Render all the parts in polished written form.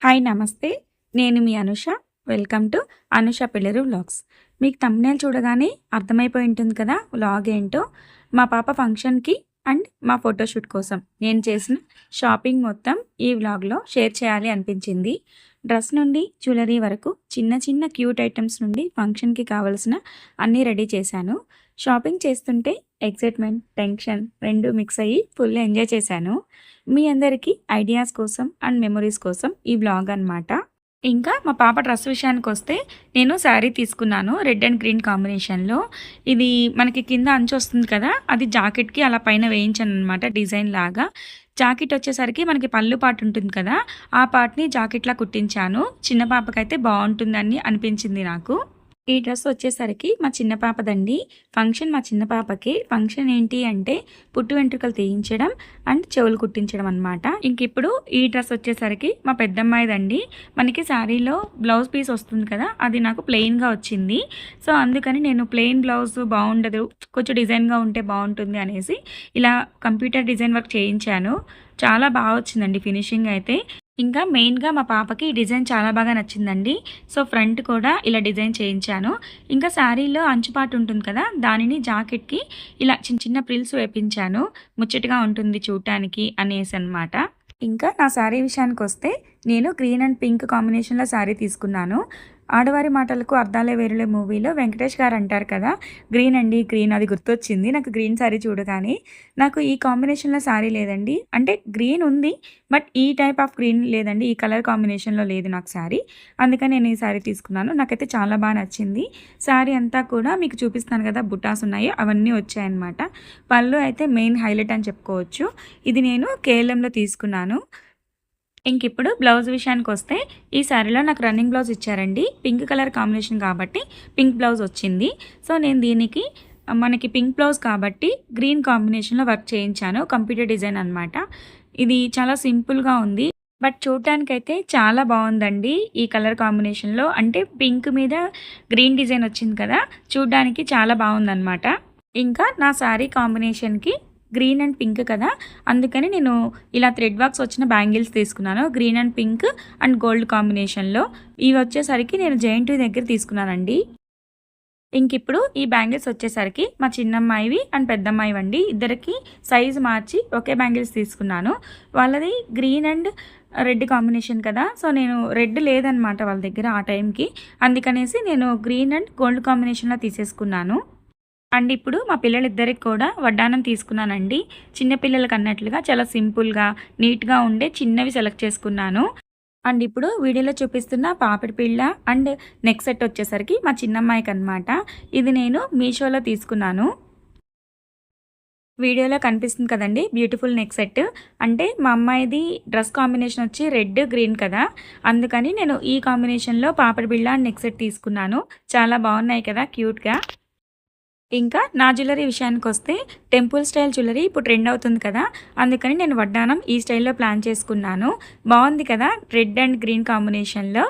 Hi నమస్తే. నేను మీ Anusha. Welcome to Anusha Pelleru vlogs. మీకు థంబ్‌నెయిల్ చూడగానే అర్థమైపోయి ఉంటుంది కదా వ్లాగ్ ఏంటో. మా పాప ఫంక్షన్‌కి అండ్ మా ఫోటోషూట్ కోసం నేను చేసిన షాపింగ్ మొత్తం ఈ వ్లాగ్‌లో షేర్ చేయాలి అనిపించింది. డ్రెస్ నుండి జ్యువెలరీ వరకు చిన్న చిన్న క్యూట్ ఐటెమ్స్ నుండి ఫంక్షన్‌కి కావాల్సిన అన్నీ రెడీ చేశాను. షాపింగ్ చేస్తుంటే ఎక్సైట్‌మెంట్, టెన్షన్ 2 మిక్స్ అయ్యి ఫుల్ ఎంజాయ్ చేశాను. మీ అందరికీ ఐడియాస్ కోసం అండ్ మెమరీస్ కోసం ఈ వ్లాగ్ అనమాట. ఇంకా మా పాప డ్రెస్ విషయానికొస్తే నేను శారీ తీసుకున్నాను రెడ్ అండ్ గ్రీన్ కాంబినేషన్‌లో. ఇది మనకి కింద అంచు వస్తుంది కదా! అది జాకెట్‌కి అలా పైన వేయించాననమాట డిజైన్ లాగా. జాకెట్ వచ్చేసరికి మనకి పళ్ళు పార్ట్ ఉంటుంది కదా! ఆ పార్ట్‌ని జాకెట్‌లా కుట్టించాను. చిన్న పాపకైతే బావుంటుందని అనిపించింది నాకు. ఈ డ్రెస్ వచ్చేసరికి మా చిన్న పాపదండి. ఫంక్షన్ మా చిన్న పాపకి. ఫంక్షన్ ఏంటి అంటే పుట్టు వెంట్రుకలు తీయించడం అండ్ చెవులు కుట్టించడం అనమాట. ఇంకిప్పుడు ఈ డ్రెస్ వచ్చేసరికి మా పెద్దమ్మాయిదండి. మనకి శారీలో బ్లౌజ్ పీస్ వస్తుంది కదా! అది నాకు ప్లెయిన్‌గా వచ్చింది. సో, అందుకని నేను ప్లెయిన్ బ్లౌజ్ బాగుండదు, కొంచెం డిజైన్‌గా ఉంటే బాగుంటుంది అనేసి ఇలా కంప్యూటర్ డిజైన్ వర్క్ చేయించాను. చాలా బాగా వచ్చిందండి ఫినిషింగ్ అయితే. ఇంకా మెయిన్‌గా మా పాపకి ఈ డిజైన్ చాలా బాగా నచ్చిందండి. సో, ఫ్రంట్ కూడా ఇలా డిజైన్ చేయించాను. ఇంకా శారీలో అంచు పార్ట్ ఉంటుంది కదా! దానిని జాకెట్‌కి ఇలా చిన్న చిన్న ప్రిల్స్ వేపించాను. ముచ్చటగా ఉంటుంది చూడటానికి అనేసనమాట. ఇంకా నా శారీ విషయానికొస్తే నేను గ్రీన్ అండ్ పింక్ కాంబినేషన్‌లో శారీ తీసుకున్నాను. 'ఆడవారి మాటలకు అర్థాలే వేరులే' మూవీలో వెంకటేష్ గారు అంటారు కదా! గ్రీన్ అండి గ్రీన్, అది గుర్తొచ్చింది నాకు గ్రీన్ శారీ చూడగానే. నాకు ఈ కాంబినేషన్‌లో శారీ లేదండి. అంటే గ్రీన్ ఉంది. బట్ ఈ టైప్ ఆఫ్ గ్రీన్ లేదండి. ఈ కలర్ కాంబినేషన్‌లో లేదు నాకు శారీ. అందుకని నేను ఈ శారీ తీసుకున్నాను. నాకైతే చాలా బాగా నచ్చింది. శారీ అంతా కూడా మీకు చూపిస్తాను కదా! బుటాస్ ఉన్నాయి. అవన్నీ వచ్చాయన్నమాట. పళ్ళు అయితే మెయిన్ హైలైట్ అని చెప్పుకోవచ్చు. ఇది నేను కేఎల్ఎంలో తీసుకున్నాను. ఇంకిప్పుడు బ్లౌజ్ విషయానికొస్తే ఈ శారీలో నాకు రన్నింగ్ బ్లౌజ్ ఇచ్చారండి. పింక్ కలర్ కాంబినేషన్ కాబట్టి పింక్ బ్లౌజ్ వచ్చింది. సో, నేను దీనికి మనకి పింక్ బ్లౌజ్ కాబట్టి గ్రీన్ కాంబినేషన్‌లో వర్క్ చేయించాను. కంప్యూటర్ డిజైన్ అనమాట. ఇది చాలా సింపుల్‌గా ఉంది. బట్ చూడటానికైతే చాలా బాగుందండి ఈ కలర్ కాంబినేషన్‌లో. అంటే పింక్ మీద గ్రీన్ డిజైన్ వచ్చింది కదా! చూడడానికి చాలా బాగుందనమాట. ఇంకా నా శారీ కాంబినేషన్‌కి గ్రీన్ అండ్ పింక్ కదా! అందుకని నేను ఇలా థ్రెడ్ వర్క్స్ వచ్చిన బ్యాంగిల్స్ తీసుకున్నాను. Green and pink and gold కాంబినేషన్‌లో. ఇవి వచ్చేసరికి నేను జేఎన్‌టీయూ దగ్గర తీసుకున్నానండి. ఇంకిప్పుడు ఈ బ్యాంగిల్స్ వచ్చేసరికి మా చిన్నమ్మాయివి అండ్ పెద్దమ్మాయివండి. ఇద్దరికి సైజు మార్చి ఒకే బ్యాంగిల్స్ తీసుకున్నాను. వాళ్ళది గ్రీన్ అండ్ రెడ్ కాంబినేషన్ కదా! సో, నేను రెడ్ లేదనమాట వాళ్ళ దగ్గర ఆ టైంకి. అందుకనేసి నేను గ్రీన్ అండ్ గోల్డ్ కాంబినేషన్‌లో తీసేసుకున్నాను. అండ్ ఇప్పుడు మా పిల్లలిద్దరికి కూడా వడ్డానం తీసుకున్నానండి. చిన్న పిల్లలకి అన్నట్లుగా చాలా సింపుల్‌గా, నీట్‌గా ఉండే చిన్నవి సెలెక్ట్ చేసుకున్నాను. అండ్ ఇప్పుడు వీడియోలో చూపిస్తున్న పాపిడి పిల్ల అండ్ నెక్ సెట్ వచ్చేసరికి మా చిన్నమ్మాయికనమాట. ఇది నేను మీషోలో తీసుకున్నాను. వీడియోలో కనిపిస్తుంది కదండీ! Beautiful neck set. అంటే మా అమ్మాయిది డ్రెస్ కాంబినేషన్ వచ్చి రెడ్, గ్రీన్ కదా! అందుకని నేను ఈ కాంబినేషన్‌లో పాపిడి బిళ్ళ అండ్ నెక్ సెట్ తీసుకున్నాను. చాలా బాగున్నాయి కదా క్యూట్‌గా. ఇంకా నా జ్యువెలరీ విషయానికొస్తే టెంపుల్ స్టైల్ జ్యువెలరీ ఇప్పుడు ట్రెండ్ అవుతుంది కదా! అందుకని నేను వడ్డానం ఈ స్టైల్‌లో ప్లాన్ చేసుకున్నాను. బాగుంది కదా! రెడ్ అండ్ గ్రీన్ కాంబినేషన్‌లో.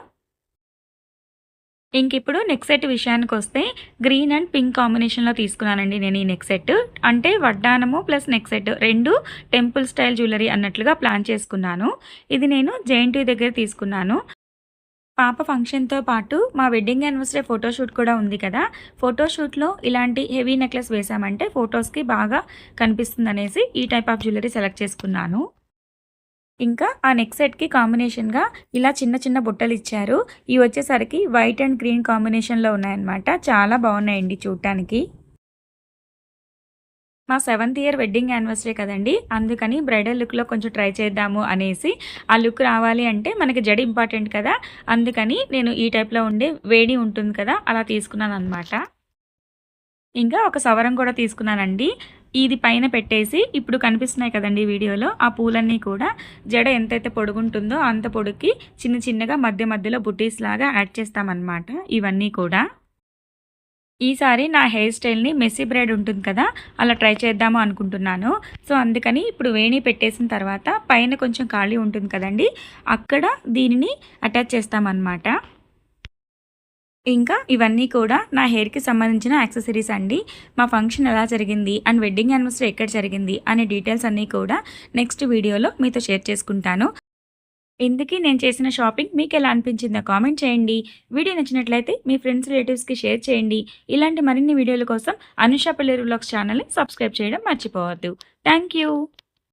ఇంకిప్పుడు నెక్ సెట్ విషయానికొస్తే గ్రీన్ అండ్ పింక్ కాంబినేషన్‌లో తీసుకున్నానండి నేను ఈ నెక్ సెట్. అంటే వడ్డానము plus neck set 2 temple style jewellery అన్నట్లుగా ప్లాన్ చేసుకున్నాను. ఇది నేను జేఎన్‌టీయూ దగ్గర తీసుకున్నాను. పాప ఫంక్షన్‌తో పాటు మా వెడ్డింగ్ యానివర్సరీ ఫోటోషూట్ కూడా ఉంది కదా! ఫోటోషూట్‌లో ఇలాంటి హెవీ నెక్లెస్ వేసామంటే ఫోటోస్‌కి బాగా కనిపిస్తుందనేసి ఈ టైప్ ఆఫ్ జ్యువెలరీ సెలెక్ట్ చేసుకున్నాను. ఇంకా ఆ నెక్ సెట్‌కి కాంబినేషన్‌గా ఇలా చిన్న చిన్న బుట్టలిచ్చారు. ఇవి వచ్చేసరికి వైట్ అండ్ గ్రీన్ కాంబినేషన్‌లో ఉన్నాయన్నమాట. చాలా బాగున్నాయండి చూడటానికి. మా 7th ఇయర్ వెడ్డింగ్ యానివర్సరీ కదండీ! అందుకని బ్రైడల్ లుక్‌లో కొంచెం ట్రై చేద్దాము అనేసి, ఆ లుక్ రావాలి అంటే మనకి జడ ఇంపార్టెంట్ కదా! అందుకని నేను ఈ టైప్‌లో ఉండే వేణి ఉంటుంది కదా! అలా తీసుకున్నాననమాట. ఇంకా ఒక సవరం కూడా తీసుకున్నానండి. ఇది పైన పెట్టేసి ఇప్పుడు కనిపిస్తున్నాయి కదండీ వీడియోలో, ఆ పూలన్నీ కూడా జడ ఎంతైతే పొడుగుంటుందో అంత పొడుక్కి చిన్న చిన్నగా మధ్య మధ్యలో బుట్టీస్‌లాగా యాడ్ చేస్తామనమాట ఇవన్నీ కూడా. ఈసారి నా హెయిర్ స్టైల్‌ని మెస్సీ బ్రైడ్ ఉంటుంది కదా! అలా ట్రై చేద్దాము అనుకుంటున్నాను. సో, అందుకని ఇప్పుడు వేణి పెట్టేసిన తర్వాత పైన కొంచెం ఖాళీ ఉంటుంది కదండీ! అక్కడ దీనిని అటాచ్ చేస్తామన్నమాట. ఇంకా ఇవన్నీ కూడా నా హెయిర్‌కి సంబంధించిన యాక్సెసరీస్ అండి. మా ఫంక్షన్ ఎలా జరిగింది అండ్ వెడ్డింగ్ యానివర్సరీ ఎక్కడ జరిగింది అనే డీటెయిల్స్ అన్నీ కూడా నెక్స్ట్ వీడియోలో మీతో షేర్ చేసుకుంటాను. ఇంతకీ నేను చేసిన షాపింగ్ మీకెలా అనిపించిందో కామెంట్ చేయండి. వీడియో నచ్చినట్లయితే మీ ఫ్రెండ్స్, రిలేటివ్స్‌కి షేర్ చేయండి. ఇలాంటి మరిన్ని వీడియోల కోసం అనుష పెళ్లి వ్లాగ్స్ ఛానల్‌ని సబ్స్క్రైబ్ చేయడం మర్చిపోవద్దు. Thank you.